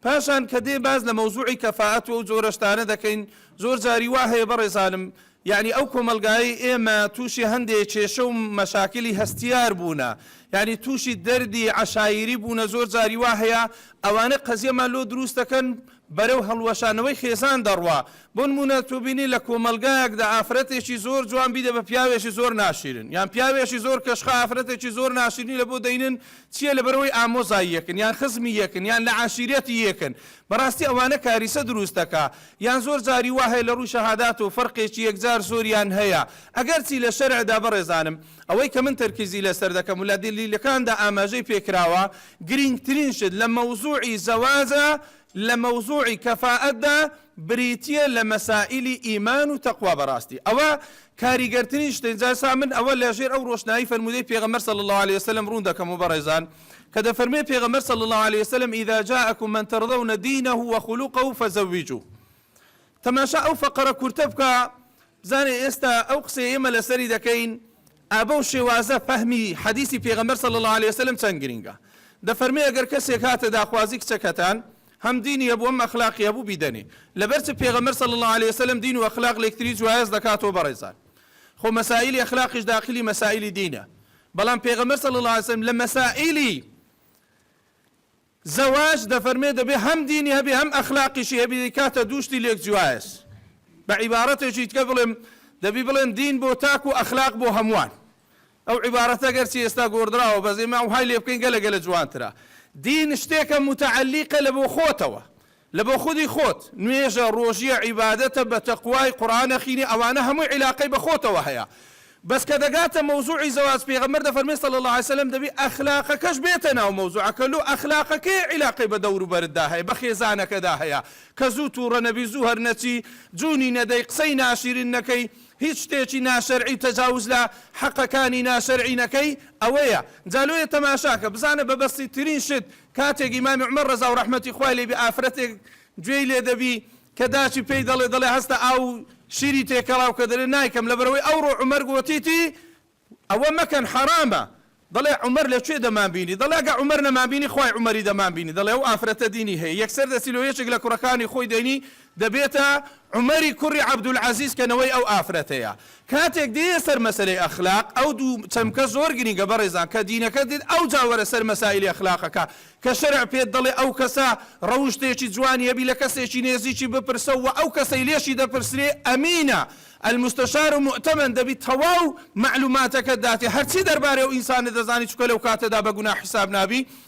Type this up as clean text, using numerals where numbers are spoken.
پاشان کە دێ باز لە مەوزوعی کەفاعەت و جۆرە شتانە دەکەین زۆر جاری وا هەیە بەڕێزانم یعنی ئەو کۆمەلگایی ئێمە تووشی هەندێک کێشە و مەشاکلی هەستیار بوونە یعنی تووشی دەردی عەشایری بوونە زۆر جاری وا هەیە ئەوانە قەزیەمان لۆ دروست دەکەن بەرەو هەڵوەشانەوەی خێزان دەڕوا بۆ نمونە تۆ بینی لە کۆمەلگایەکدا ئافرەتێکی زۆر جوان بیدە بە پیاوێکی زۆر ناشرین یان پیاوێکی زۆر کەشخە ئافرەتێکی زۆر ناشرینی لە بۆ دەینن چییە لەبەرەوەی ئامۆزایی یەکن یان خزمی یەکن یان لە عاشیرەتی یەکن بەڕاستی ئەوانە کاریسە دروست دەکا یان زۆر جاری وا هەیە لە ڕووی شەهادات و فەرقێکی یەکجار زۆریان هەیە ئەگەر چی لە شەرعدا بەڕێزانم ئەوەی کە من تەرکیزی لەسەر دەکەم و لە دلیلەکاندا ئاماژەی پێکراوە گرنگترین شت لە مەوزوعی زەواجە لە مەوزوعی کەفاعەتدا بریتیە لە مەسائلی ئیمان و تەقوا بەڕاستی ئەوە کاریگەرترین شتە جاسا من ئەوە لەژێر ئەو ڕۆشنایی فەرمودەی پێغەمبەر صلی الله عليه وسلم ڕوون دەکەم و بەڕێزان کە دەفەرمێ پێغەمبەر صلی الله عليه وسلم إذا جاءكم من ترضون دينه وخلقه فزوجوه تەماشا ئەو فەقەرە کورتە بکە بزانێ ئێستا ئەو قسەی ئێمە لەسەری دەکەین ئابە و شێوازە فەهمی حەدیسی پێغەمبەر صلی الله عليه وسلم چەند گرنگە دەفەرمێ ئەگەر کەسێک هاتە داخوازی کچەکەتان هم دینی هەبوو ئەم ئەخلاقی هەبوو بیدەنێ لەبەرچ پێغەمبەر صلی الله عليه وسلم دین و ئەخلاق لە یەکتری جوایز دەکاتەوە بەڕێزان خۆ مەسائلی ئەخلاقیش داخلی مەسائلی دینە بەڵام پێغەمبەر صلی الله عليه وسلم لە مەسائلی زەواج دەفەرمێ دەبێ هەم دینی هەبێ هەم ئەخلاقیشی هەبێ کاتە دووشتی لێک جوایز بە عیبارەتێکی تکە بڵێم دەبی بڵێن دین بۆ تاک و ئەخلاق بۆ هەمووان ئەو عیبارەتە گەرچی ئێستا گۆڕدراوە بەس ئێمە ئەو های لێ بکەین گەلە جوانترە دین شتێکە متعلقە لە بۆ خۆتەوە لە بۆ خودی خۆت نوێژە ڕۆژیە عیبادەتە بە تەقوای قورئانە خوێنی ئەوانە هەمووی عیلاقەی بە خۆتەوە هەیە بەس کە دەگاتە مەوزوعی زەواج پێغەمبەر دەفەرمێ صلی الله عليه وسلم دەبی ئەخلاقەکەش بێتە ناو مەوزوعەکە لۆ ئەخلاقەکەی عیلاقەی بە دەور و بەردا هەیە بە خێزانەکەدا هەیە کە زوو تووڕە نەبی زوو هەر نەچی جوونی نەدەی قسەی ناشرین نەکەی هیچ شتێکی ناشەرعی تەجاوز لە حەقەکانی ناشەرعی نەکەی ئەوەیە جالۆیە تەماشاکە بزانە بە بەسیترین شت کاتێک ئیمامی عومەر ڕەزا و ڕەحمەتی خوای لێبێ ئافرەتێک گوێی لێ دەبی کە داچی پێی دەڵێ هەستە ئاو شیری تێکەڵاو کە دەرێ نایکەم لەبەرەوەی ئەوڕۆ عومەر گوتیتی ئەوە مەکەن حەرامە دەڵێ عومەر لەکوێ دەمانبینی دەڵێ ئەگە عومەر نەمانبینی خوای عومەری دەمانبینی دەڵێ ئەو ئافرەتە دینی هەیە یەکسەر دەسیلۆیەکێک لە کوڕەکانی خۆی دەینی دەبێتە عومەری کوڕی عەبدولعەزیز کەنەوەی ئەو ئافرەتەیە کاتێک دێ سەر مەسەلەی ئەخلاق ئەو دوو چەمکە زۆر گرنگە بەڕێزان کە دینەکە دێت ئەو جاوەرە سەر مەسائلی ئەخلاقەکە کە شەرع پێت دەڵێ ئەو کەسە ڕەوشتێکی جوانی هەبی لە کەسێکی نێزیکی بپرسە و ئەو کەسەی لێشی دەپرسرێ ئەمینە المستشار مؤتمن دەبی تەواو معلوماتەکە داتێ هەرچی دەربارەی ئەو ئینسانە دەزانی چکە لەو کاتەدا بە گوناه حساب نابی